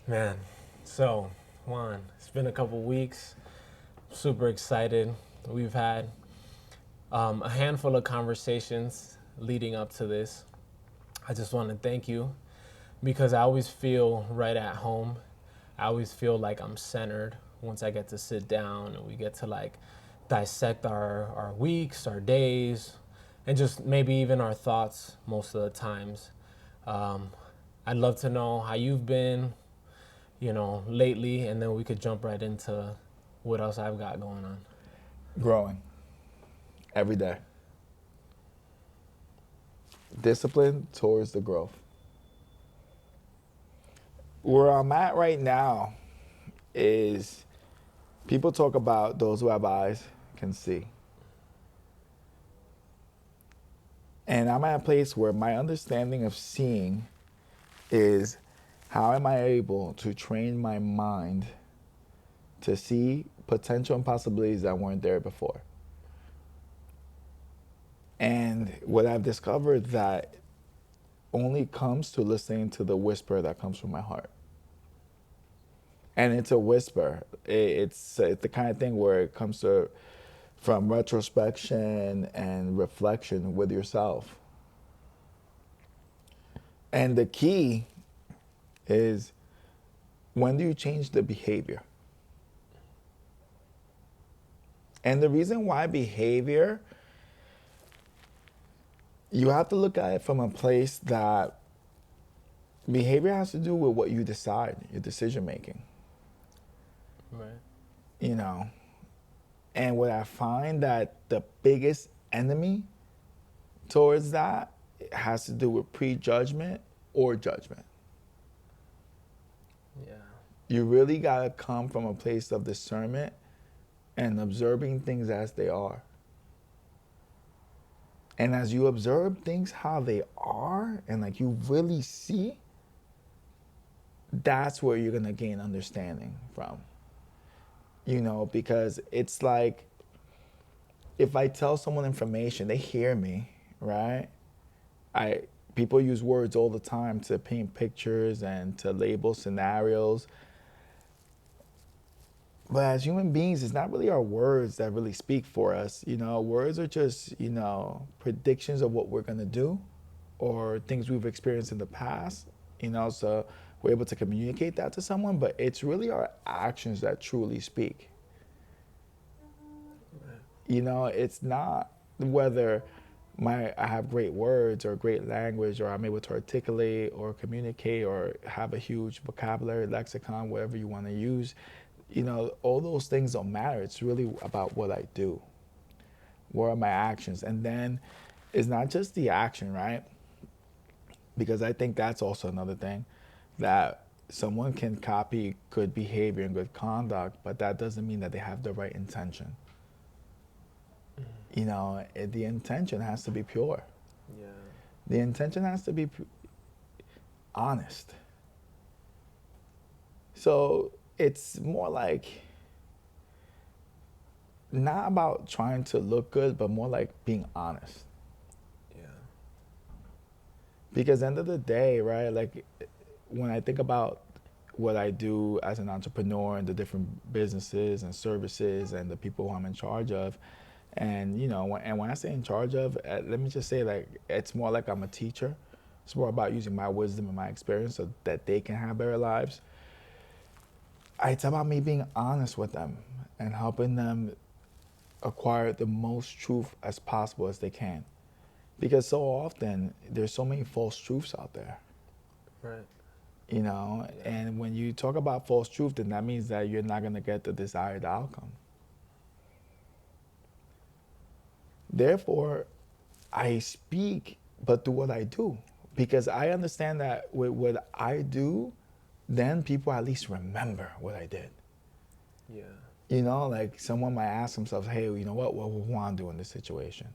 Man, so Juan, it's been a couple weeks. Super excited. We've had a handful of conversations leading up to this. I just want to thank you because I always feel right at home. I always feel like I'm centered once I get to sit down and we get to like dissect our weeks, our days, and just maybe even our thoughts most of the times. Um, I'd love to know how you've been, lately, and then we could jump right into what else I've got going on. Growing every day. Discipline towards the growth. Where I'm at right now is people talk about those who have eyes can see. And I'm at a place where my understanding of seeing is how am I able to train my mind to see potential and possibilities that weren't there before. And what I've discovered that only comes to listening to the whisper that comes from my heart. And it's a whisper. It's the kind of thing where it comes to from retrospection and reflection with yourself. And the key is, when do you change the behavior? And the reason why behavior, you have to look at it from a place that behavior has to do with what you decide, your decision making. Right. You know, and what I find that the biggest enemy towards that has to do with prejudgment or judgment. Yeah. You really got to come from a place of discernment and observing things as they are. And as you observe things how they are and like you really see, that's where you're going to gain understanding from. Because it's like if I tell someone information, they hear me, right? I People use words all the time to paint pictures and to label scenarios. But as human beings, it's not really our words that really speak for us. Words are just, predictions of what we're going to do or things we've experienced in the past, so we're able to communicate that to someone, but it's really our actions that truly speak. It's not whether I have great words or great language or I'm able to articulate or communicate or have a huge vocabulary, lexicon, whatever you want to use. All those things don't matter. It's really about what I do. What are my actions? And then it's not just the action, right? Because I think that's also another thing that someone can copy good behavior and good conduct, but that doesn't mean that they have the right intention. The intention has to be pure. Yeah. The intention has to be honest. So it's more like not about trying to look good, but more like being honest. Yeah. Because end of the day, right? Like when I think about what I do as an entrepreneur and the different businesses and services and the people who I'm in charge of, and when I say in charge of, let me just say like it's more like I'm a teacher. It's more about using my wisdom and my experience so that they can have better lives. It's about me being honest with them and helping them acquire the most truth as possible as they can. Because so often there's so many false truths out there. Right. And when you talk about false truth, then that means that you're not going to get the desired outcome. Therefore, I speak, but do what I do. Because I understand that with what I do, then people at least remember what I did. Yeah. Like someone might ask themselves, hey, what would Juan do in this situation?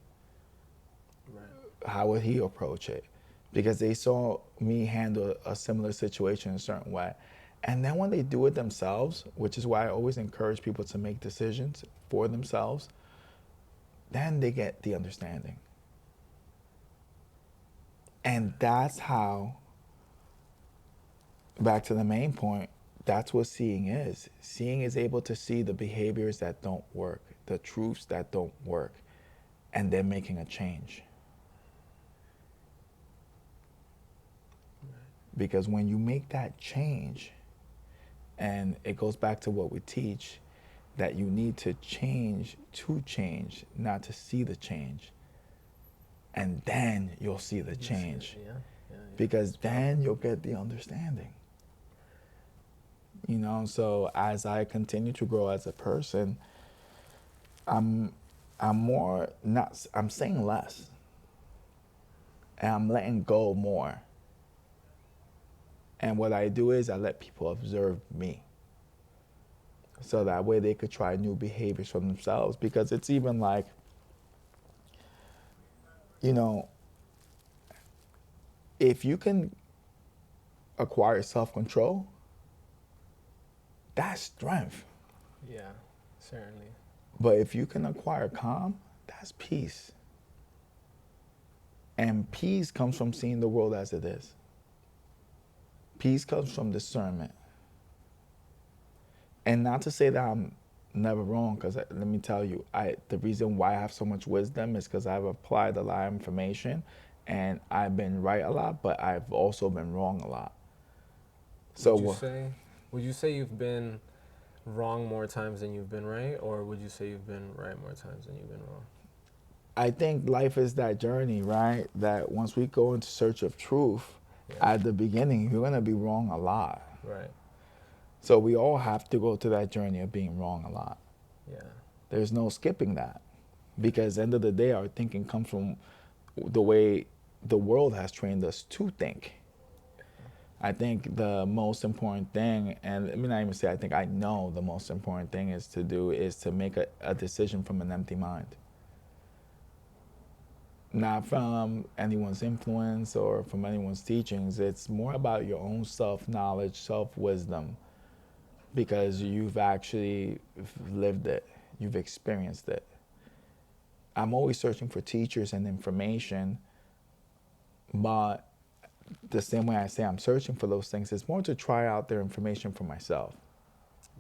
Right. How would he approach it? Because they saw me handle a similar situation in a certain way. And then when they do it themselves, which is why I always encourage people to make decisions for themselves, then they get the understanding. And that's how, back to the main point, that's what seeing is. Seeing is able to see the behaviors that don't work, the truths that don't work, and then making a change. Because when you make that change, and it goes back to what we teach, that you need to change, not to see the change. And then you'll see the change. Because then you'll get the understanding. You know, so as I continue to grow as a person, I'm more not, I'm saying less. And I'm letting go more. And what I do is I let people observe me. So that way they could try new behaviors for themselves. Because it's even like, you know, if you can acquire self-control, that's strength. Yeah, certainly. But if you can acquire calm, that's peace. And peace comes from seeing the world as it is. Peace comes from discernment. And not to say that I'm never wrong, because let me tell you, the reason why I have so much wisdom is because I've applied a lot of information and I've been right a lot, but I've also been wrong a lot. So would you say you've been wrong more times than you've been right, or would you say you've been right more times than you've been wrong? I think life is that journey, right? That once we go into search of truth, at the beginning, you're going to be wrong a lot. Right. So we all have to go to that journey of being wrong a lot. Yeah. There's no skipping that. Because at the end of the day, our thinking comes from the way the world has trained us to think. I think the most important thing, and let me not even say I think, I know the most important thing is to make a decision from an empty mind. Not from anyone's influence or from anyone's teachings. It's more about your own self-knowledge, self-wisdom, because you've actually lived it. You've experienced it. I'm always searching for teachers and information, but the same way I say I'm searching for those things, it's more to try out their information for myself.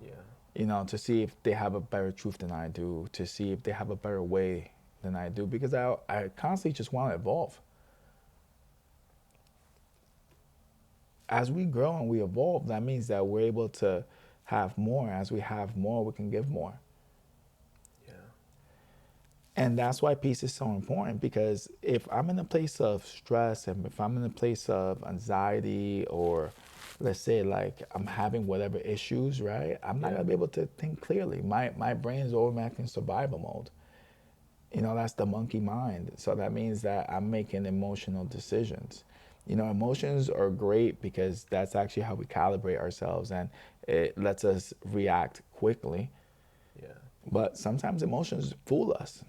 Yeah. You know, to see if they have a better truth than I do, to see if they have a better way than I do, because I constantly just want to evolve. As we grow and we evolve, that means that we're able to have more. As we have more, we can give more. Yeah. And that's why peace is so important, because if I'm in a place of stress and if I'm in a place of anxiety, or let's say like I'm having whatever issues, right? I'm not gonna be able to think clearly. My brain is automatically in survival mode. You know, that's the monkey mind. So that means that I'm making emotional decisions. You know, emotions are great because that's actually how we calibrate ourselves, and it lets us react quickly. Yeah. But sometimes emotions fool us.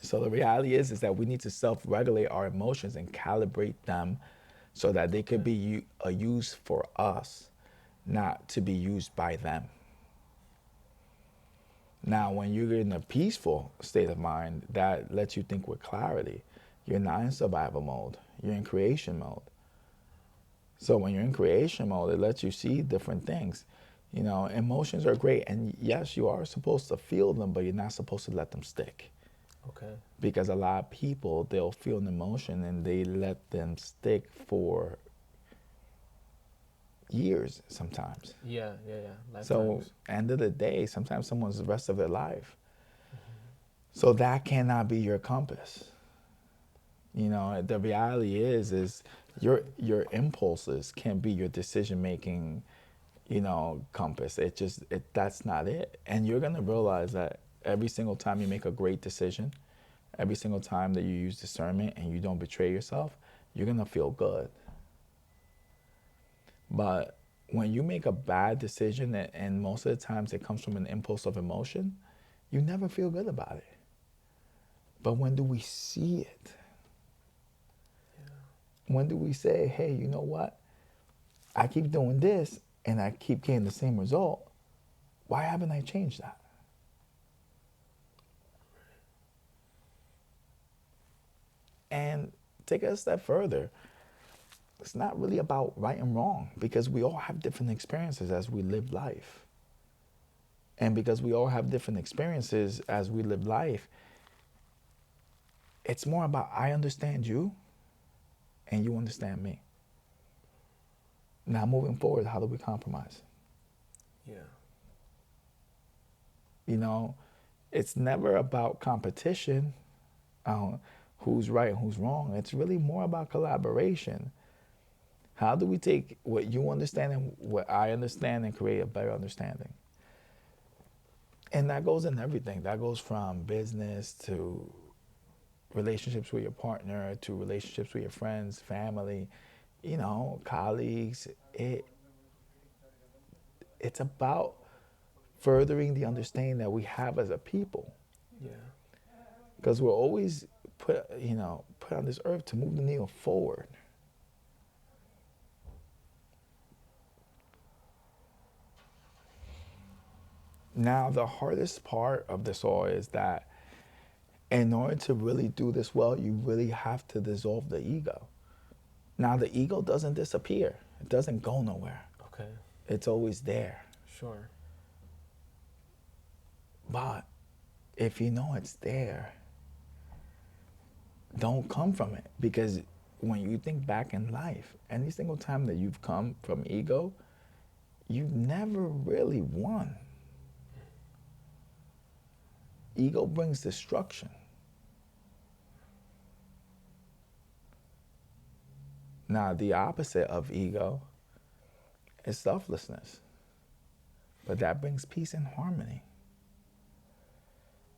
So the reality is that we need to self-regulate our emotions and calibrate them so that they could be a use for us, not to be used by them. Now, when you're in a peaceful state of mind, that lets you think with clarity. You're not in survival mode. You're in creation mode. So when you're in creation mode, it lets you see different things. You know, emotions are great. And yes, you are supposed to feel them, but you're not supposed to let them stick. Okay. Because a lot of people, they'll feel an emotion and they let them stick for years sometimes. Yeah. So end of the day, sometimes someone's the rest of their life. So that cannot be your compass. You know, the reality is your impulses can be your decision making, you know, compass. That's not it. And you're gonna realize that every single time you make a great decision, every single time that you use discernment and you don't betray yourself, you're gonna feel good. But when you make a bad decision, and most of the times it comes from an impulse of emotion, you never feel good about it. But when do we see it? When do we say, hey, you know what? I keep doing this and I keep getting the same result. Why haven't I changed that? And take it a step further. it's not really about right and wrong because we all have different experiences as we live life. And because we all have different experiences as we live life, it's more about I understand you and you understand me. Now, moving forward, how do we compromise? Yeah. You know, it's never about competition, who's right and who's wrong. It's really more about collaboration. How do we take what you understand and what I understand and create a better understanding? And that goes in everything. That goes from business to relationships with your partner to relationships with your friends, family, colleagues. It's about furthering the understanding that we have as a people, Yeah. because we're always put on this earth to move the needle forward. Now, the hardest part of this all is that in order to really do this well, you really have to dissolve the ego. Now, the ego doesn't disappear. It doesn't go nowhere. Okay. It's always there. Sure. But if you know it's there, don't come from it. Because when you think back in life, any single time that you've come from ego, you've never really won. Ego brings destruction. Now, the opposite of ego is selflessness. But that brings peace and harmony.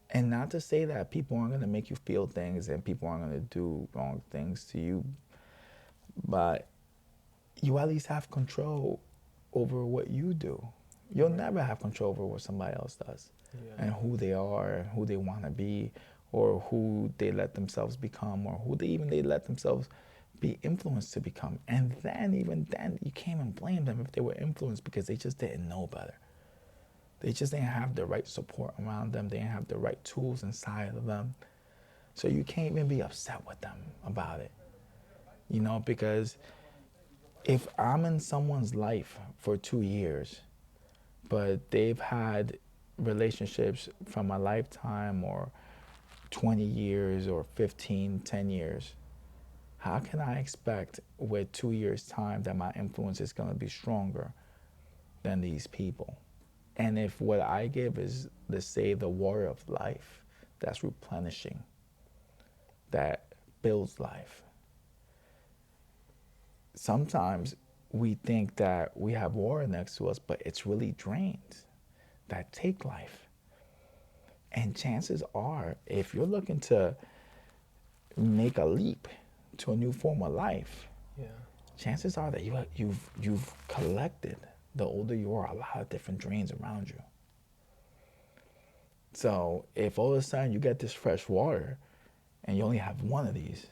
And not to say that people aren't going to make you feel things and people aren't going to do wrong things to you, but you at least have control over what you do. You'll never have control over what somebody else does, Yeah. and who they are, and who they want to be, or who they let themselves become, or who they let themselves be influenced to become. And then, even then, you can't even blame them if they were influenced because they just didn't know better. They just didn't have the right support around them. They didn't have the right tools inside of them. So you can't even be upset with them about it. Because if I'm in someone's life for 2 years, but they've had relationships from a lifetime or 20 years or 15, 10 years, how can I expect with 2 years' time that my influence is going to be stronger than these people? And if what I give is, let's say, the water of life, that's replenishing, that builds life. Sometimes we think that we have water next to us, but it's really drains that take life. And chances are, if you're looking to make a leap to a new form of life, Yeah. chances are that you've collected, the older you are, a lot of different drains around you. So if all of a sudden you get this fresh water and you only have one of these,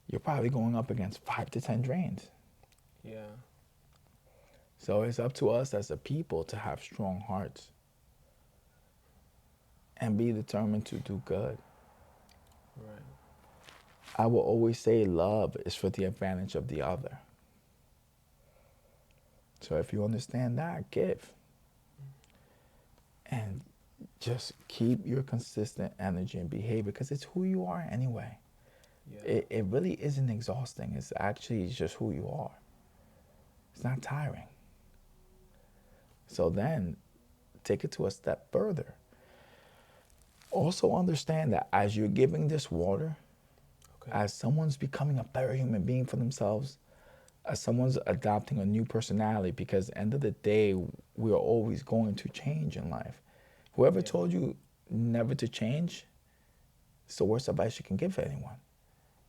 you're probably going up against 5 to 10 drains. Yeah. So it's up to us as a people to have strong hearts and be determined to do good. Right. I will always say love is for the advantage of the other. So if you understand that, give. And just keep your consistent energy and behavior because it's who you are anyway. Yeah. It really isn't exhausting. It's actually just who you are. It's not tiring. So then take it to a step further. Also understand that as you're giving this water, Okay. as someone's becoming a better human being for themselves, as someone's adopting a new personality, because at the end of the day, we are always going to change in life. Whoever told you never to change, it's the worst advice you can give anyone.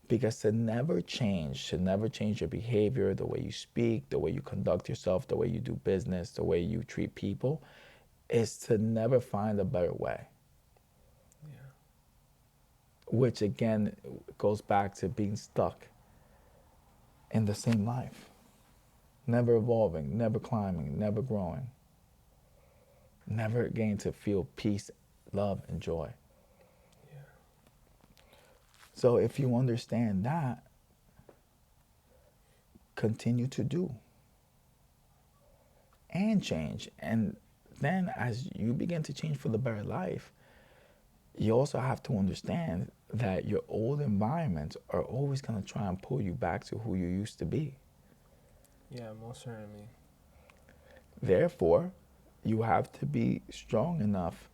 Because to never change your behavior, the way you speak, the way you conduct yourself, the way you do business, the way you treat people, is to never find a better way. Yeah. Which again goes back to being stuck in the same life. Never evolving, never climbing, never growing. Never getting to feel peace, love, and joy. Yeah. So if you understand that, continue to do and change. And then as you begin to change for the better life, you also have to understand that your old environments are always going to try and pull you back to who you used to be. Yeah, most certainly. Therefore, you have to be strong enough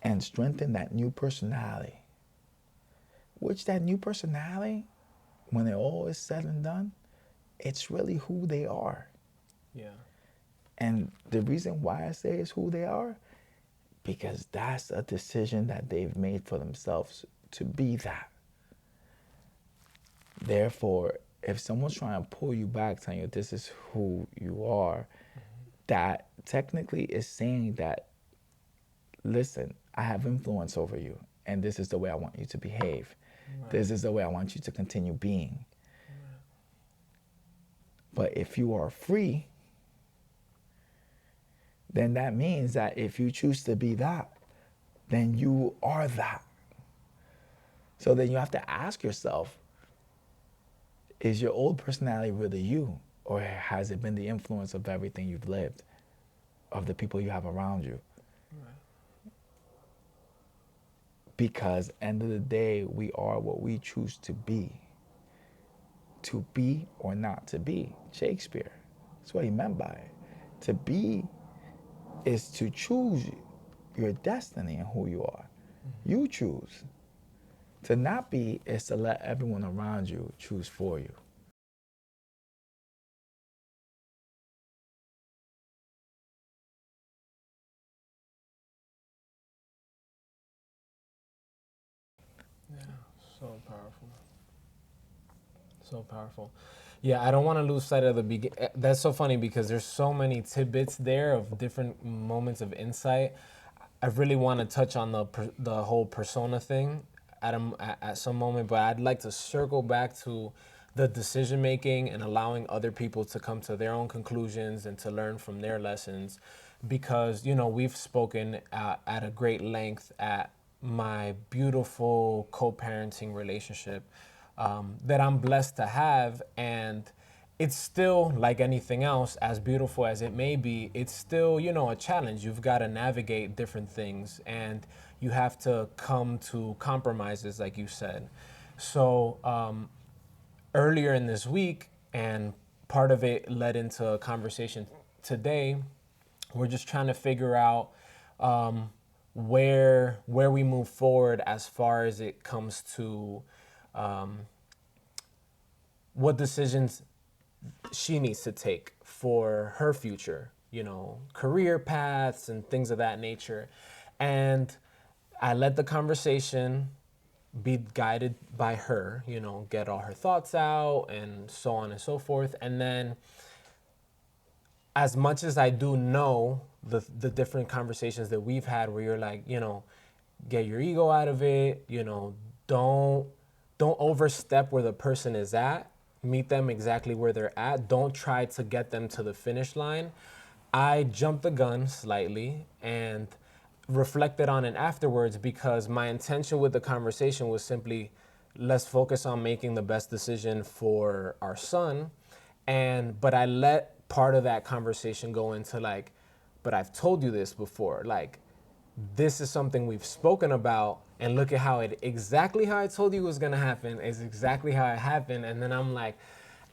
and strengthen that new personality. Which that new personality, when it all is said and done, it's really who they are. Yeah. And the reason why I say it's who they are, because that's a decision that they've made for themselves to be that. Therefore, if someone's trying to pull you back, telling you this is who you are, that technically is saying that, listen, I have influence over you, and this is the way I want you to behave. Right. This is the way I want you to continue being. Right. But if you are free, then that means that if you choose to be that, then you are that. So then you have to ask yourself, is your old personality really you? Or has it been the influence of everything you've lived, of the people you have around you? Right. Because end of the day, we are what we choose to be. To be or not to be. Shakespeare. That's what he meant by it. To be is to choose your destiny and who you are. Mm-hmm. You choose. To not be is to let everyone around you choose for you. Yeah, so powerful. So powerful. Yeah, I don't want to lose sight of the begin. That's so funny because there's so many tidbits there of different moments of insight. I really want to touch on the whole persona thing at some moment, but I'd like to circle back to the decision making and allowing other people to come to their own conclusions and to learn from their lessons, because we've spoken at a great length at my beautiful co-parenting relationship that I'm blessed to have. And it's still like anything else, as beautiful as it may be, it's still, a challenge. You've got to navigate different things and you have to come to compromises, like you said. So earlier in this week, and part of it led into a conversation today, we're just trying to figure out where we move forward as far as it comes to what decisions she needs to take for her future, career paths and things of that nature. And I let the conversation be guided by her, get all her thoughts out and so on and so forth. And then as much as I do know the different conversations that we've had where you're like, get your ego out of it, don't overstep where the person is at. Meet them exactly where they're at. Don't try to get them to the finish line. I jumped the gun slightly and reflected on it afterwards, because my intention with the conversation was simply, let's focus on making the best decision for our son. But I let part of that conversation go into like, but I've told you this before. Like, this is something we've spoken about, and look at how exactly how I told you was gonna happen is exactly how it happened. And then I'm like,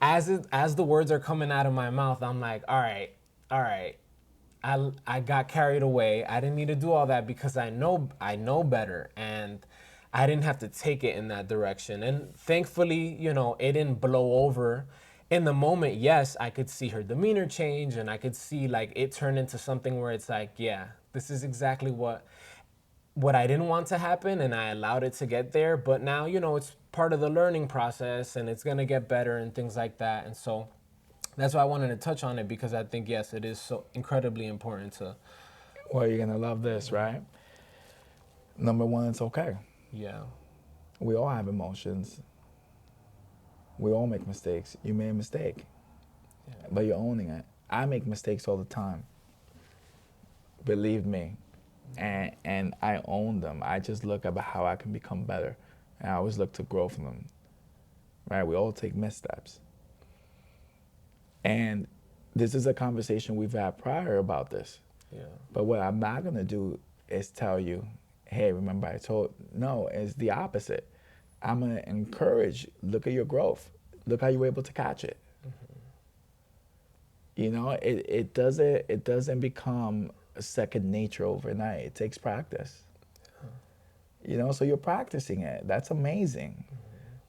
as the words are coming out of my mouth, I'm like, all right, I got carried away. I didn't need to do all that because I know better, and I didn't have to take it in that direction. And thankfully, it didn't blow over. In the moment, yes, I could see her demeanor change, and I could see like it turn into something where it's like, yeah, this is exactly what I didn't want to happen, and I allowed it to get there. But now, it's part of the learning process, and it's gonna get better and things like that. And so that's why I wanted to touch on it, because I think, yes, it is so incredibly important to. Well, you're gonna love this, right? Number one, it's okay. Yeah. We all have emotions. We all make mistakes. You made a mistake, but you're owning it. I make mistakes all the time. Believe me. And I own them. I just look at how I can become better. And I always look to grow from them. Right? We all take missteps. And this is a conversation we've had prior about this. Yeah. But what I'm not going to do is tell you, hey, remember I told, no, it's the opposite. I'm going to encourage, look at your growth. Look how you were able to catch it. You know, it doesn't become a second nature overnight. It takes practice. You know, so you're practicing it. That's amazing.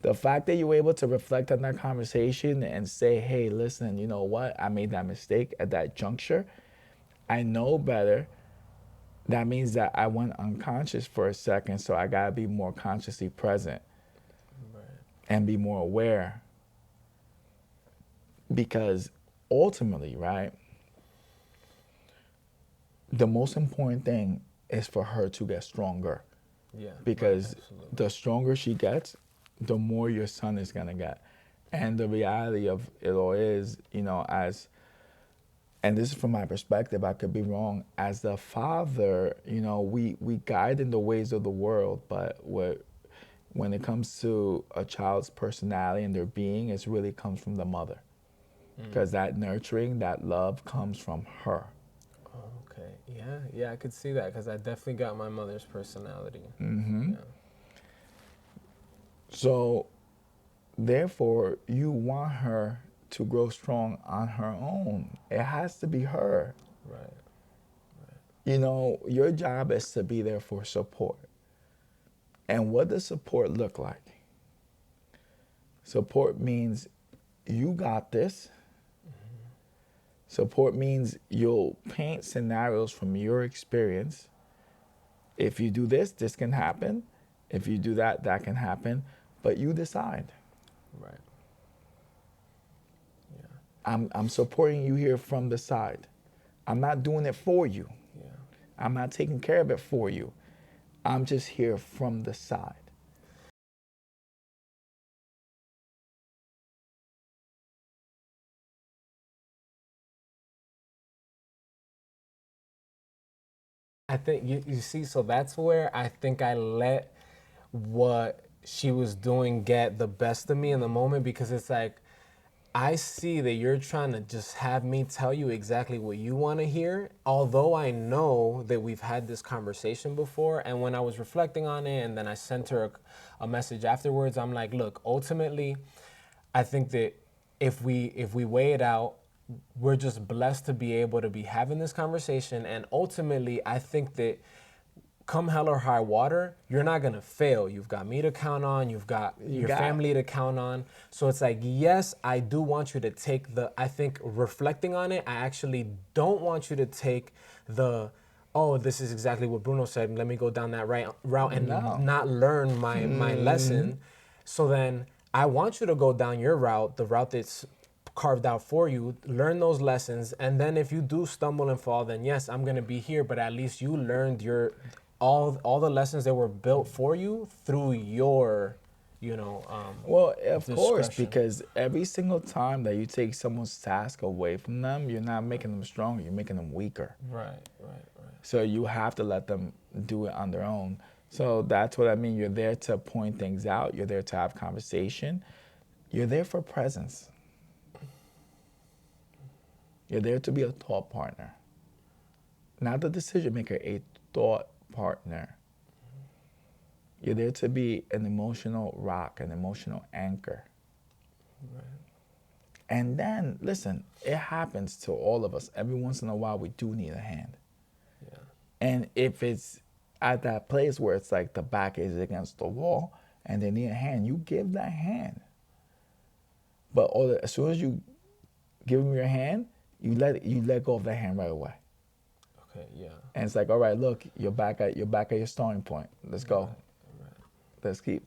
The fact that you were able to reflect on that conversation and say, hey, listen, you know what? I made that mistake at that juncture. I know better. That means that I went unconscious for a second, so I gotta be more consciously present Right. and be more aware. Because ultimately, right, the most important thing is for her to get stronger. Yeah. Because right, absolutely. the stronger she gets, the more your son is gonna get. And the reality of it all is, you know, and this is from my perspective, I could be wrong, as the father, you know, we guide in the ways of the world, but when it comes to a child's personality and their being, it really comes from the mother. Because that nurturing, that love comes from her. Oh, okay. Yeah. Yeah. I could see that because I definitely got my mother's personality. Hmm. Yeah. So, therefore, you want her to grow strong on her own. It has to be her. Right. You know, your job is to be there for support. And what does support look like? Support means you got this. Support means you'll paint scenarios from your experience. If you do this, this can happen. If you do that, that can happen. But you decide. Right. Yeah. I'm supporting you here from the side. I'm not doing it for you. Yeah. I'm not taking care of it for you. I'm just here from the side. I think you see, so that's where I think I let what she was doing get the best of me in the moment because it's like I see that you're trying to just have me tell you exactly what you want to hear, although I know that we've had this conversation before. And when I was reflecting on it and then I sent her a message afterwards, I'm like, look, ultimately, I think that if we weigh it out, we're just blessed to be able to be having this conversation. And ultimately, I think that come hell or high water, you're not gonna fail. You've got me to count on, you've got your got- family to count on. So it's like, yes, I do want you to take I think reflecting on it, I actually don't want you to take oh, this is exactly what Bruno said, let me go down that route and No. not learn my lesson. So then I want you to go down your route, the route that's carved out for you, learn those lessons, and then if you do stumble and fall, then yes, I'm gonna be here, but at least you learned all the lessons that were built for you through your, Well, of course, discretion. because every single time that you take someone's task away from them, you're not making them stronger, you're making them weaker. Right, right. So you have to let them do it on their own. So that's what I mean. You're there to point things out, you're there to have conversation, you're there for presence. You're there to be a thought partner, not the decision maker, a thought partner. You're there to be an emotional rock, an emotional anchor. Right. And then, listen, it happens to all of us. Every once in a while, we do need a hand. Yeah. And if it's at that place where it's like the back is against the wall and they need a hand, you give that hand. But as soon as you give them your hand, you let go of that hand right away. Okay, yeah. And it's like, all right, look, you're back at your starting point. Let's go. Right. Let's keep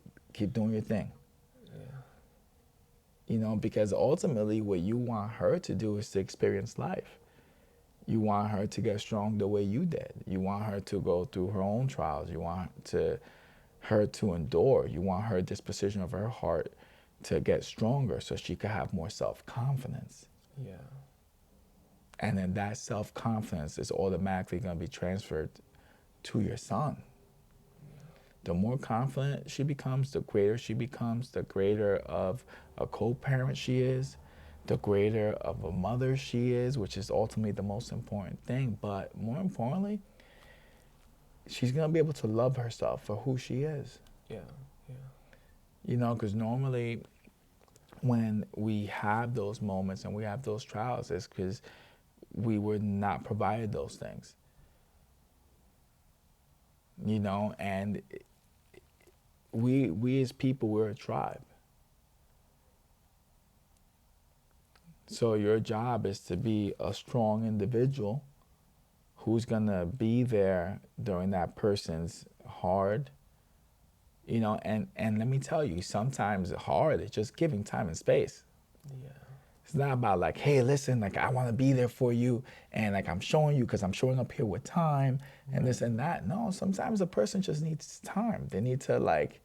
doing your thing. Yeah. You know, because ultimately what you want her to do is to experience life. You want her to get strong the way you did. You want her to go through her own trials. You want her to endure. You want her disposition of her heart to get stronger so she could have more self-confidence. Yeah. And then that self-confidence is automatically going to be transferred to your son. The more confident she becomes, the greater she becomes, the greater of a co-parent she is, the greater of a mother she is, which is ultimately the most important thing. But more importantly, she's going to be able to love herself for who she is. Yeah. Yeah. You know, because normally when we have those moments and we have those trials, it's because we were not provided those things. You know, and we as people, we're a tribe. So your job is to be a strong individual who's gonna be there during that person's hard, you know, and let me tell you, sometimes hard is just giving time and space. Yeah. It's not about like, hey, listen, like I wanna be there for you and like I'm showing you because I'm showing up here with time and this and that. No, sometimes a person just needs time. They need to like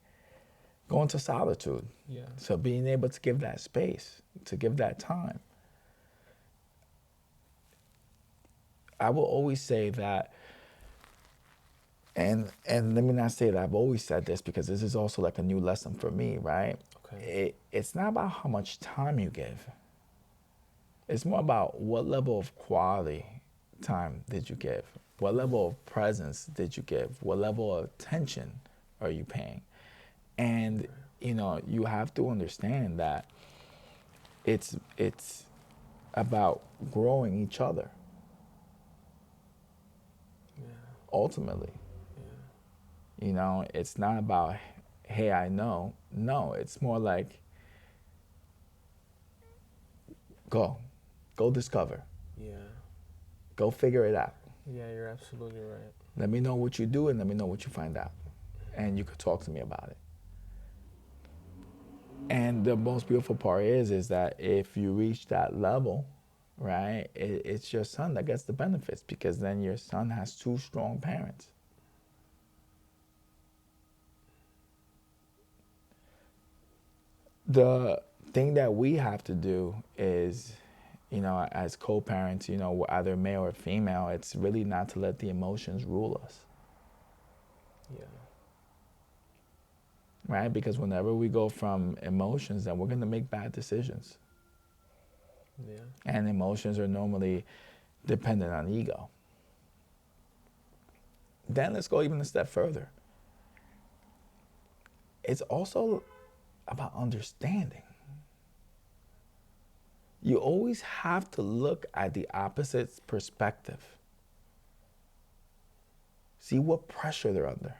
go into solitude. Yeah. So being able to give that space, to give that time. I will always say that, and let me not say that I've always said this because this is also like a new lesson for me, right? Okay. It's not about how much time you give. It's more about what level of quality time did you give? What level of presence did you give? What level of attention are you paying? And you know, you have to understand that it's about growing each other. Yeah. Ultimately, Yeah. you know, it's not about, hey, I know. No, it's more like, go discover, Yeah. go figure it out. Yeah, you're absolutely right. Let me know what you do and let me know what you find out. And you could talk to me about it. And the most beautiful part is that if you reach that level, right, it's your son that gets the benefits because then your son has two strong parents. The thing that we have to do is, you know, as co-parents, you know, either male or female, it's really not to let the emotions rule us, Yeah. right? Because whenever we go from emotions, then we're going to make bad decisions. Yeah. And emotions are normally dependent on ego. Then let's go even a step further. It's also about understanding. You always have to look at the opposite perspective. See what pressure they're under.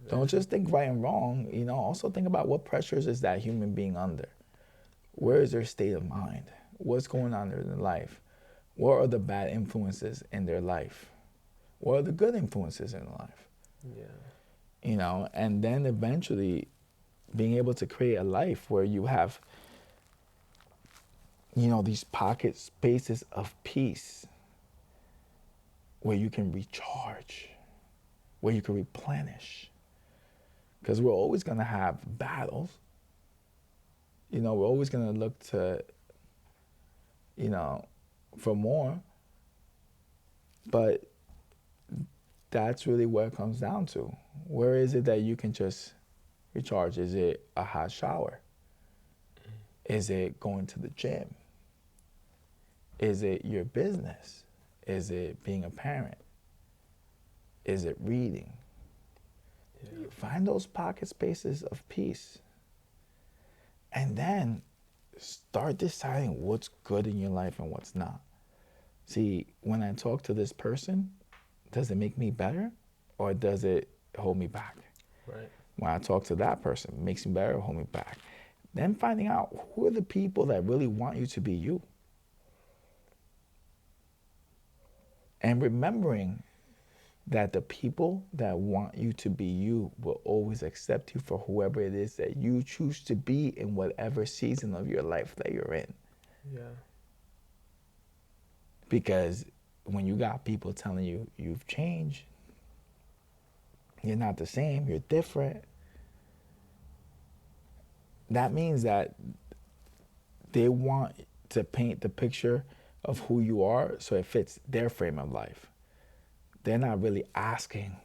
Don't just think right and wrong, you know, also think about what pressures is that human being under. Where is their state of mind? What's going on in their life? What are the bad influences in their life? What are the good influences in their life? Yeah. You know, and then eventually being able to create a life where you have, you know, these pocket spaces of peace where you can recharge, where you can replenish. Because we're always going to have battles. You know, we're always going to look to, you know, for more. But that's really what it comes down to. Where is it that you can just recharge? Is it a hot shower? Is it going to the gym? Is it your business? Is it being a parent? Is it reading? Yeah. Find those pocket spaces of peace. And then start deciding what's good in your life and what's not. See, when I talk to this person, does it make me better or does it hold me back? Right. When I talk to that person, it makes me better or hold me back? Then finding out who are the people that really want you to be you. And remembering that the people that want you to be you will always accept you for whoever it is that you choose to be in whatever season of your life that you're in. Yeah. Because when you got people telling you you've changed, you're not the same, you're different, that means that they want to paint the picture of who you are so it fits their frame of life. They're not really asking,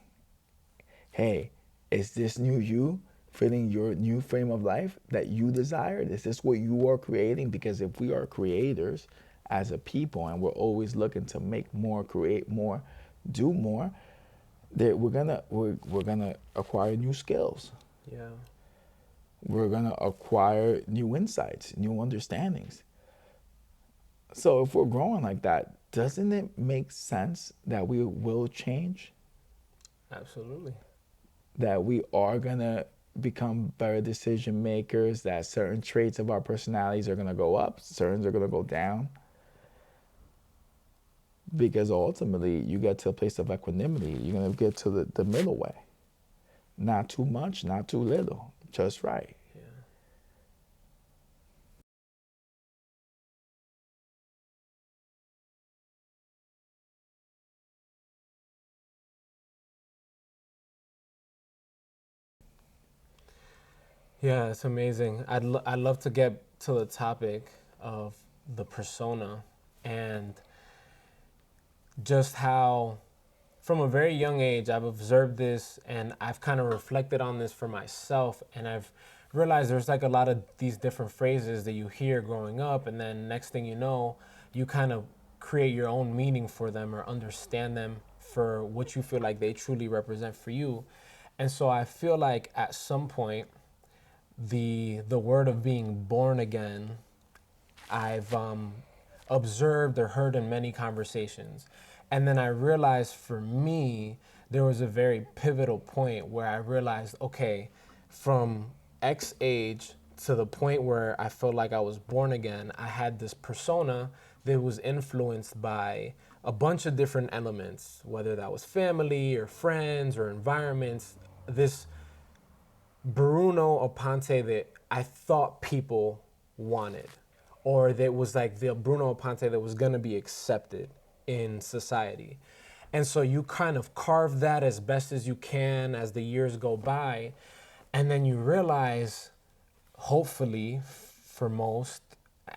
hey, is this new you fitting your new frame of life that you desired? Is this what you are creating? Because if we are creators as a people and we're always looking to make more, create more, do more, that we're gonna acquire new skills. Yeah. We're gonna acquire new insights, new understandings. So if we're growing like that, doesn't it make sense that we will change? Absolutely. That we are gonna become better decision makers, that certain traits of our personalities are gonna go up, certain are gonna go down. Because ultimately you get to a place of equanimity. You're gonna get to the middle way. Not too much, not too little, just right. Yeah. Yeah, it's amazing. I'd love to get to the topic of the persona and just how, from a very young age, I've observed this and I've kind of reflected on this for myself. And I've realized there's like a lot of these different phrases that you hear growing up. And then next thing you know, you kind of create your own meaning for them or understand them for what you feel like they truly represent for you. And so I feel like at some point, the word of being born again, I've observed or heard in many conversations. And then I realized for me, there was a very pivotal point where I realized, okay, from X age to the point where I felt like I was born again, I had this persona that was influenced by a bunch of different elements, whether that was family or friends or environments. This Bruno Aponte that I thought people wanted, or that was like the Bruno Aponte that was gonna be accepted in society. And so you kind of carve that as best as you can as the years go by. And then you realize, hopefully, for most,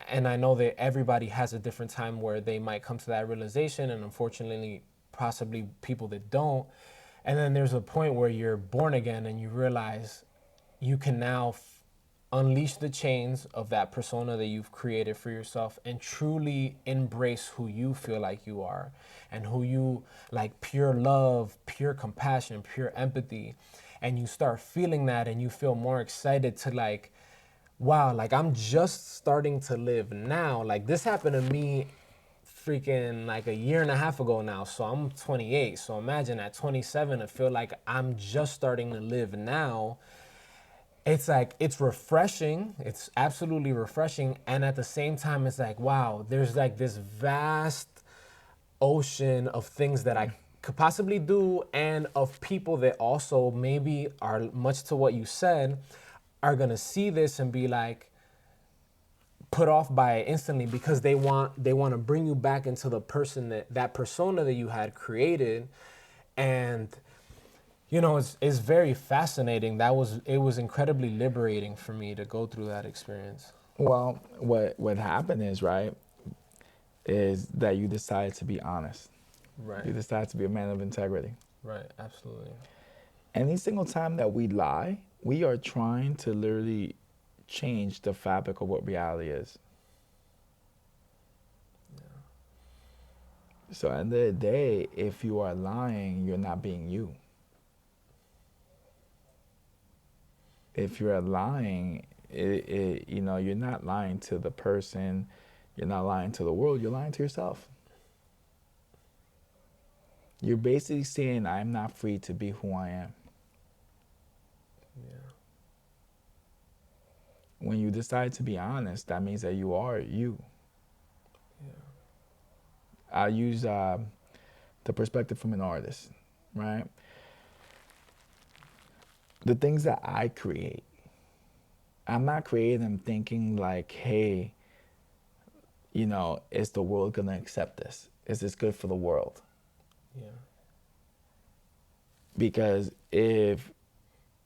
and I know that everybody has a different time where they might come to that realization, and unfortunately, possibly people that don't. And then there's a point where you're born again and you realize you can now unleash the chains of that persona that you've created for yourself and truly embrace who you feel like you are and who you like, pure love, pure compassion, pure empathy. And you start feeling that and you feel more excited to like, wow, like I'm just starting to live now. Like this happened to me freaking like a year and a half ago now. So I'm 28. So imagine at 27 to feel like I'm just starting to live now. It's like, it's refreshing. It's absolutely refreshing. And at the same time, it's like, wow, there's like this vast ocean of things that I could possibly do, and of people that also maybe are much to what you said, are gonna see this and be like put off by it instantly because they want to bring you back into the person that persona that you had created. And you know, it's very fascinating. It was incredibly liberating for me to go through that experience. Well, what happened is, right, is that you decide to be honest. Right. You decide to be a man of integrity. Right, absolutely. Any single time that we lie, we are trying to literally change the fabric of what reality is. So at the end of the day, if you are lying, you're not being you. If you're lying, you're not lying to the person, you're not lying to the world, you're lying to yourself. You're basically saying, I'm not free to be who I am. Yeah. When you decide to be honest, that means that you are you. Yeah. I use the perspective from an artist, right? The things that I create, I'm not creating them thinking like, hey, is the world going to accept this? Is this good for the world? Yeah. Because if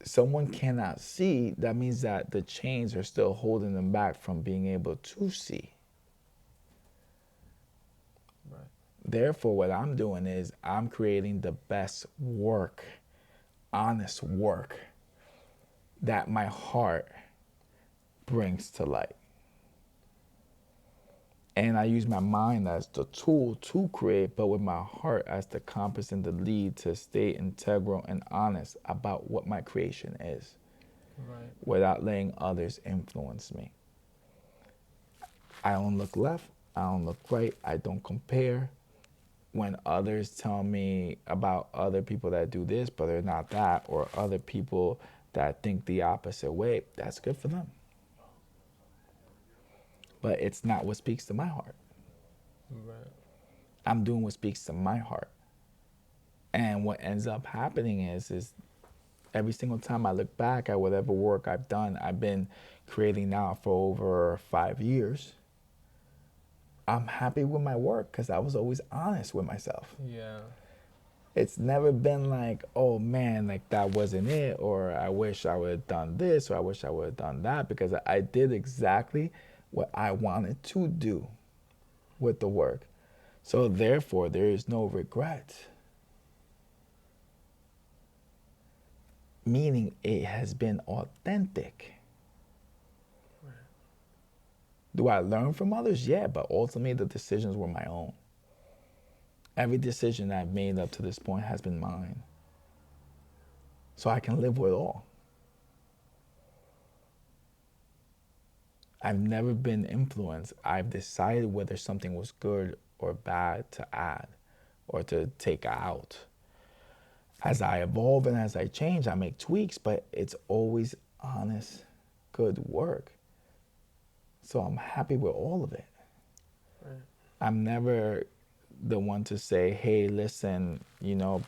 someone cannot see, that means that the chains are still holding them back from being able to see. Right. Therefore, what I'm doing is I'm creating the best work, honest work, that my heart brings to light. And I use my mind as the tool to create, but with my heart as the compass and the lead to stay integral and honest about what my creation is, Right. without letting others influence me. I don't look left, I don't look right, I don't compare. When others tell me about other people that do this, but they're not that, or other people that think the opposite way, that's good for them. But it's not what speaks to my heart. Right. I'm doing what speaks to my heart. And what ends up happening is every single time I look back at whatever work I've done, I've been creating now for over 5 years. I'm happy with my work because I was always honest with myself. Yeah. It's never been like, oh man, like that wasn't it, or I wish I would have done this, or I wish I would have done that, because I did exactly what I wanted to do with the work. So therefore, there is no regret. Meaning it has been authentic. Right. Do I learn from others? Yeah, but ultimately the decisions were my own. Every decision I've made up to this point has been mine. So I can live with it all. I've never been influenced. I've decided whether something was good or bad to add or to take out. As I evolve and as I change, I make tweaks, but it's always honest, good work. So I'm happy with all of it. Right. I'm never the one to say, hey, listen,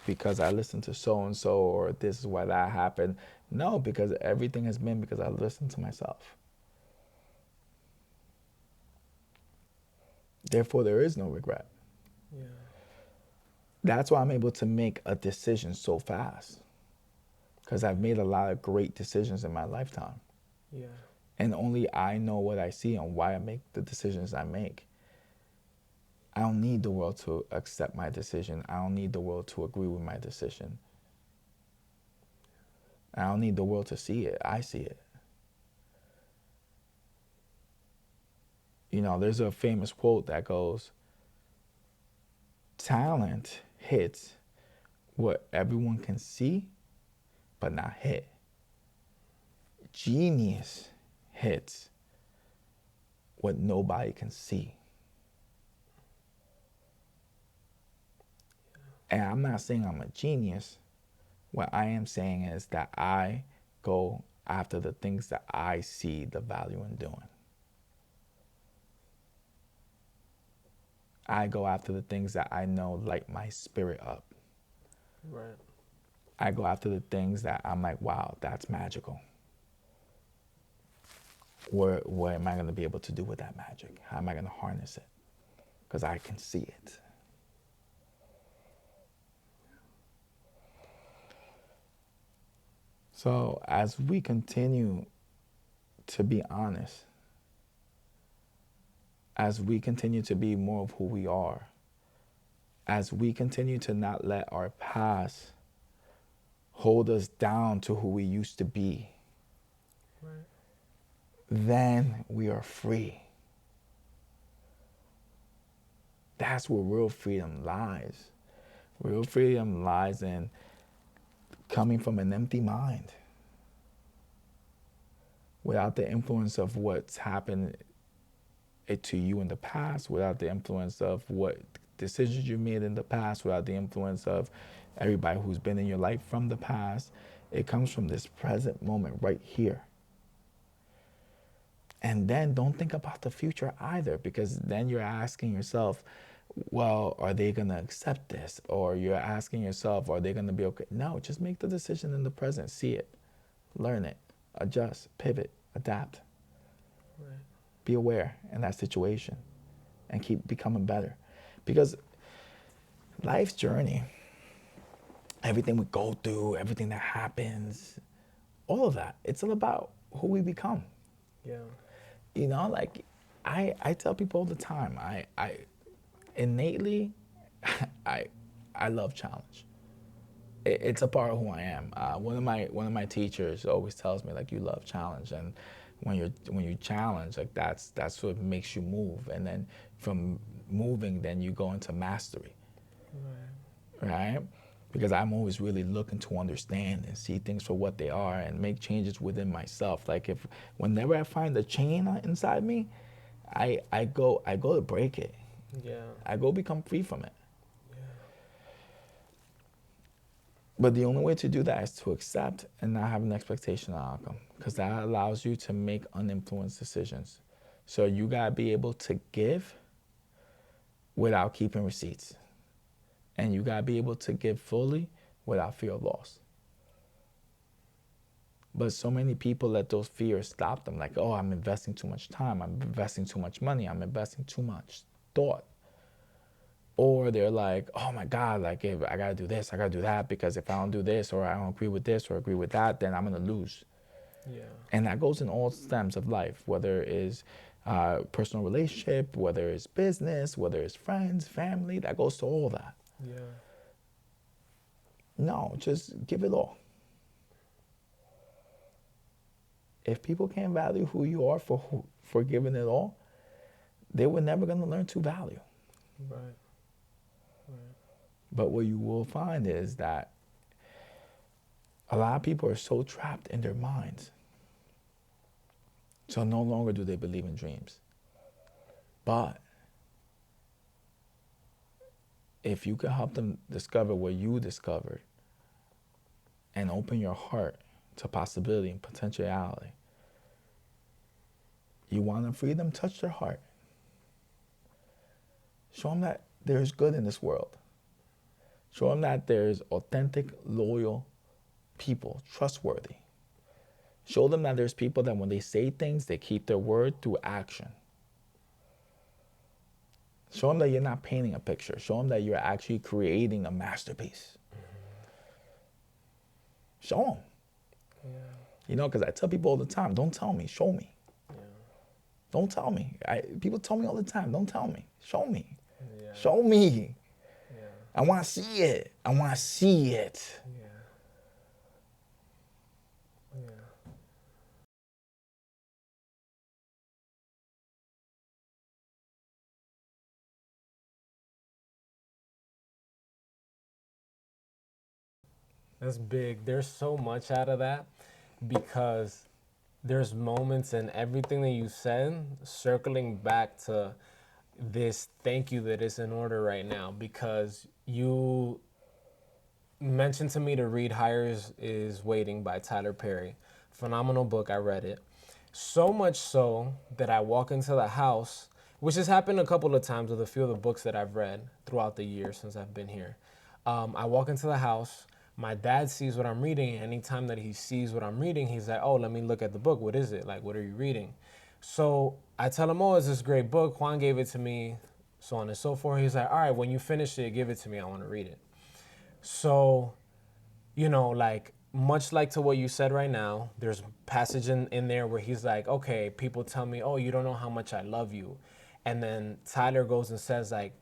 because I listened to so and so, or this is why that happened. No, because everything has been because I listened to myself. Therefore, there is no regret. Yeah. That's why I'm able to make a decision so fast, because I've made a lot of great decisions in my lifetime. Yeah. And only I know what I see and why I make the decisions I make. I don't need the world to accept my decision. I don't need the world to agree with my decision. I don't need the world to see it. I see it. There's a famous quote that goes, talent hits what everyone can see, but not hit. Genius hits what nobody can see. And I'm not saying I'm a genius. What I am saying is that I go after the things that I see the value in doing. I go after the things that I know light my spirit up. Right. I go after the things that I'm like, wow, that's magical. What am I going to be able to do with that magic? How am I going to harness it? Because I can see it. So as we continue to be honest, as we continue to be more of who we are, as we continue to not let our past hold us down to who we used to be, Right. then we are free. That's where real freedom lies. Real freedom lies in coming from an empty mind, without the influence of what's happened to you in the past, without the influence of what decisions you made in the past, without the influence of everybody who's been in your life from the past. It comes from this present moment right here. And then don't think about the future either, because then you're asking yourself, well, are they going to accept this? Or you're asking yourself, are they going to be okay? No, just make the decision in the present. See it, learn it, adjust, pivot, adapt. Right. Be aware in that situation and keep becoming better. Because life's journey, everything we go through, everything that happens, all of that, it's all about who we become. Yeah. Like I tell people all the time, I innately, I love challenge. it's a part of who I am. One of my teachers always tells me like you love challenge, and when you challenge, like that's what makes you move, and then from moving, then you go into mastery, right? Because I'm always really looking to understand and see things for what they are and make changes within myself. Like if whenever I find a chain inside me, I go to break it. Yeah. I go become free from it. But the only way to do that is to accept and not have an expectation of outcome, because that allows you to make uninfluenced decisions. So you gotta be able to give without keeping receipts, and you gotta be able to give fully without fear of loss. But so many people let those fears stop them, like, oh, I'm investing too much time, I'm investing too much money, I'm investing too much thought. Or they're like, oh my God, like if I gotta do this, I gotta do that, because if I don't do this, or I don't agree with this or agree with that, then I'm gonna lose. Yeah. And that goes in all stems of life, whether it is personal relationship, whether it's business, whether it's friends, family, that goes to all that. Yeah. No, just give it all. If people can't value who you are for giving it all, they were never gonna learn to value. Right. But what you will find is that a lot of people are so trapped in their minds. So no longer do they believe in dreams. But if you can help them discover what you discovered and open your heart to possibility and potentiality, you want to free them, touch their heart. Show them that there's good in this world. Show them that there's authentic, loyal people, trustworthy. Show them that there's people that when they say things, they keep their word through action. Show them that you're not painting a picture. Show them that you're actually creating a masterpiece. Show them. Yeah. You know, because I tell people all the time, don't tell me, show me. Yeah. Don't tell me. People tell me all the time, don't tell me, show me. Yeah. Show me. Yeah. I want to see it. I want to see it. Yeah. Yeah. That's big. There's so much out of that because there's moments in everything that you said circling back to this thank you that is in order right now, because you mentioned to me to read Higher is Waiting by Tyler Perry. Phenomenal book. I read it. So much so that I walk into the house, which has happened a couple of times with a few of the books that I've read throughout the years since I've been here. I walk into the house. My dad sees what I'm reading. Anytime that he sees what I'm reading, he's like, oh, let me look at the book. What is it? Like, what are you reading? So I tell him, oh, it's this great book. Juan gave it to me, so on and so forth. He's like, all right, when you finish it, give it to me. I want to read it. So, like much like to what you said right now, there's passage in there where he's like, okay, people tell me, oh, you don't know how much I love you. And then Tyler goes and says, like,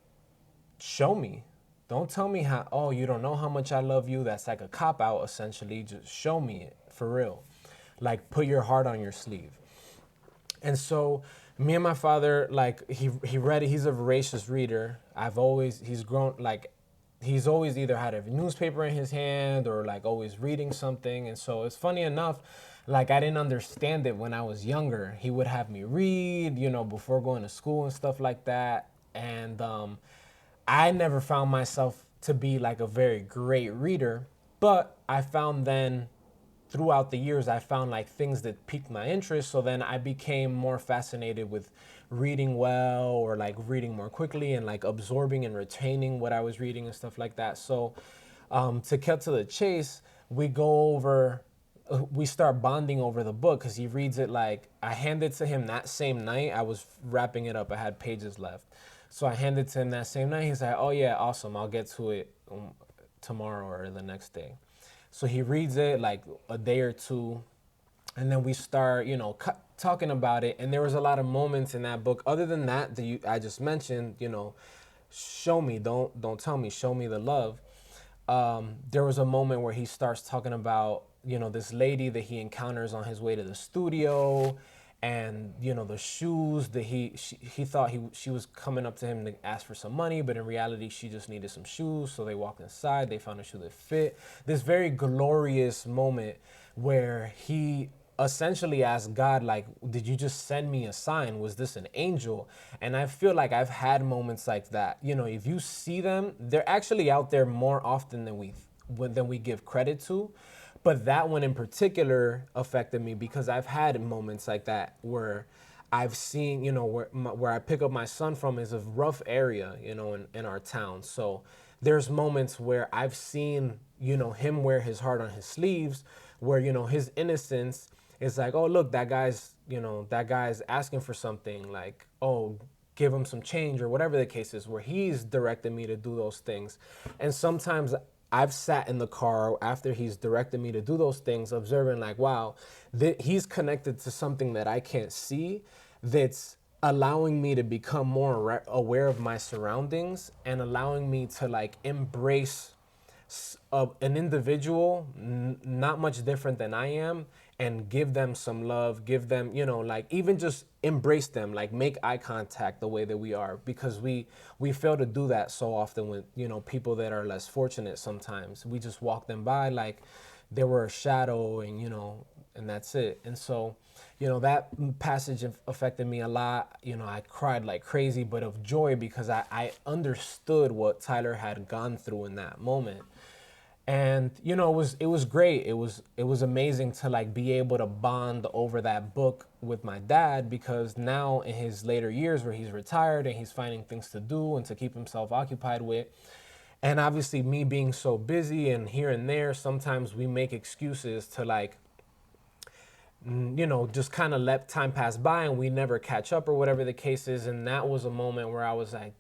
show me. Don't tell me how, oh, you don't know how much I love you. That's like a cop out, essentially. Just show me it for real. Like, put your heart on your sleeve. And so me and my father, like, he read it. He's a voracious reader. He's grown, like, he's always either had a newspaper in his hand or like always reading something. And so it's funny enough, like I didn't understand it when I was younger. He would have me read, before going to school and stuff like that. And I never found myself to be like a very great reader, but I found then throughout the years, I found like things that piqued my interest. So then I became more fascinated with reading well, or like reading more quickly and like absorbing and retaining what I was reading and stuff like that. So to cut to the chase, we start bonding over the book because he reads it. Like I handed to him that same night. I was wrapping it up. I had pages left. So I handed to him that same night. He's like, oh yeah, awesome. I'll get to it tomorrow or the next day. So he reads it like a day or two, and then we start, talking about it. And there was a lot of moments in that book. Other than that I just mentioned, show me, don't tell me, show me the love. there was a moment where he starts talking about, this lady that he encounters on his way to the studio, and the shoes that he thought she was coming up to him to ask for some money, but in reality she just needed some shoes. So they walked inside, they found a shoe that fit. This very glorious moment where he essentially asked God, like, did you just send me a sign? Was this an angel? And I feel like I've had moments like that. If you see them, they're actually out there more often than we give credit to. But that one in particular affected me because I've had moments like that where I've seen, where I pick up my son from is a rough area, in our town. So there's moments where I've seen, him wear his heart on his sleeves, where, his innocence is like, oh, look, that guy's asking for something, like, oh, give him some change or whatever the case is, where he's directed me to do those things. And sometimes I've sat in the car after he's directed me to do those things, observing like, wow, he's connected to something that I can't see, that's allowing me to become more aware of my surroundings and allowing me to like embrace an individual not much different than I am, and give them some love, give them, like even just embrace them, like make eye contact the way that we are, because we fail to do that so often with, people that are less fortunate. Sometimes we just walk them by like they were a shadow, and that's it. And so, that passage affected me a lot. I cried like crazy, but of joy, because I understood what Tyler had gone through in that moment. And it was great. It was amazing to like be able to bond over that book with my dad, because now in his later years where he's retired and he's finding things to do and to keep himself occupied with, and obviously me being so busy and here and there, sometimes we make excuses to like, just kind of let time pass by and we never catch up or whatever the case is. And that was a moment where I was like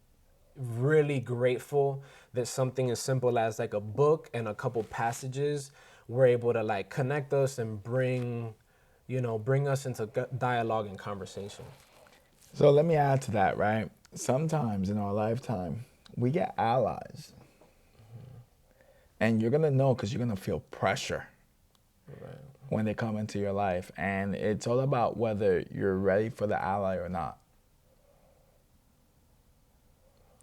really grateful that something as simple as like a book and a couple passages were able to like connect us and bring us into dialogue and conversation. So let me add to that, right? Sometimes in our lifetime, we get allies. And you're going to know because you're going to feel pressure Right. when they come into your life. And it's all about whether you're ready for the ally or not.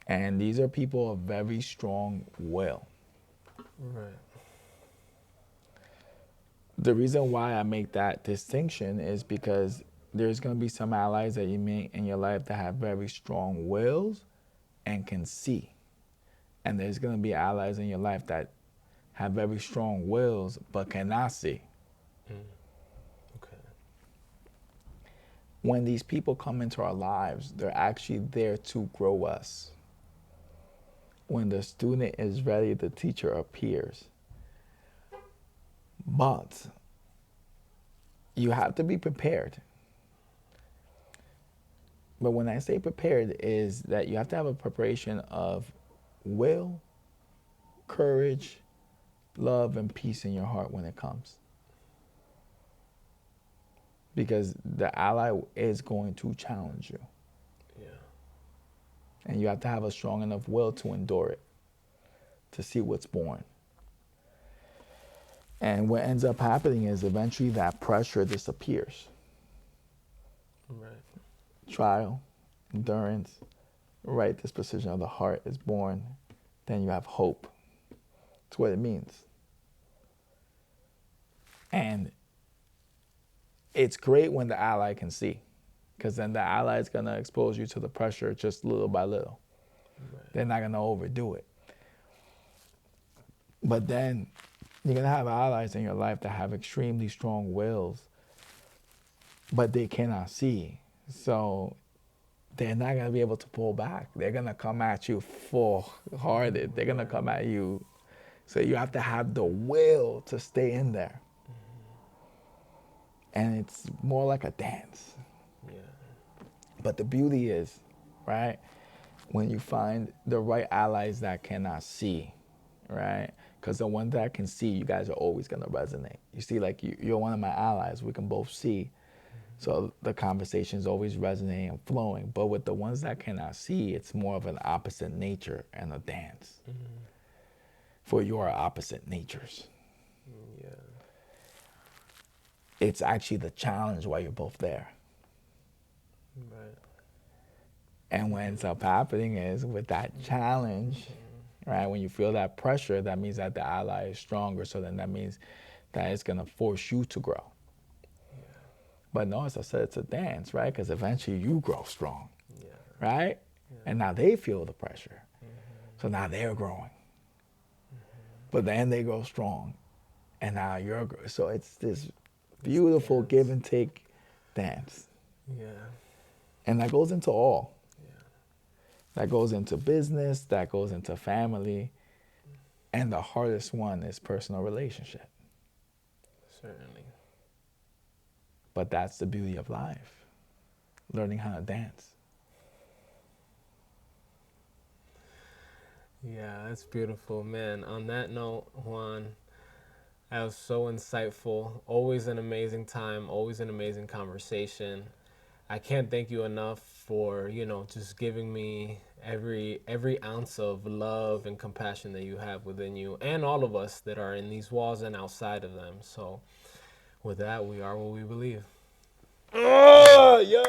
And these are people of very strong will. Right. The reason why I make that distinction is because there's going to be some allies that you meet in your life that have very strong wills and can see. And there's going to be allies in your life that have very strong wills but cannot see. Okay. When these people come into our lives, they're actually there to grow us. When the student is ready, the teacher appears. But you have to be prepared. But when I say prepared, is that you have to have a preparation of will, courage, love, and peace in your heart when it comes. Because the ally is going to challenge you. Yeah. And you have to have a strong enough will to endure it, to see what's born. And what ends up happening is eventually that pressure disappears. Right. Trial, endurance, right disposition of the heart is born. Then you have hope. That's what it means. And it's great when the ally can see, because then the ally is going to expose you to the pressure just little by little. Right. They're not going to overdo it. But then you're going to have allies in your life that have extremely strong wills, but they cannot see. So they're not going to be able to pull back. They're going to come at you full-hearted. They're going to come at you. So you have to have the will to stay in there. And it's more like a dance. Yeah. But the beauty is, right, when you find the right allies that cannot see, right? Because the ones that can see, you guys are always going to resonate. You see, like you're one of my allies. We can both see. So the conversation is always resonating and flowing. But with the ones that cannot see, it's more of an opposite nature and a dance. for your opposite natures. Yeah. It's actually the challenge while you're both there. Right. And what ends up happening is with that challenge, right, when you feel that pressure, that means that the ally is stronger. So then that means that it's going to force you to grow. Yeah. But no, as I said, it's a dance, right? Because eventually you grow strong, Yeah. right? Yeah. And now they feel the pressure. So now they're growing. But then they grow strong. And now you're growing. So it's this beautiful dance. give and take dance. Yeah. And that goes into all. Yeah. That goes into business, that goes into family. And the hardest one is personal relationship. Certainly. But that's the beauty of life. Learning how to dance. Yeah, that's beautiful, man. On that note, Juan, that was so insightful. Always an amazing time, always an amazing conversation. I can't thank you enough for, just giving me every ounce of love and compassion that you have within you and all of us that are in these walls and outside of them. So with that, we are what we believe. Oh, yeah.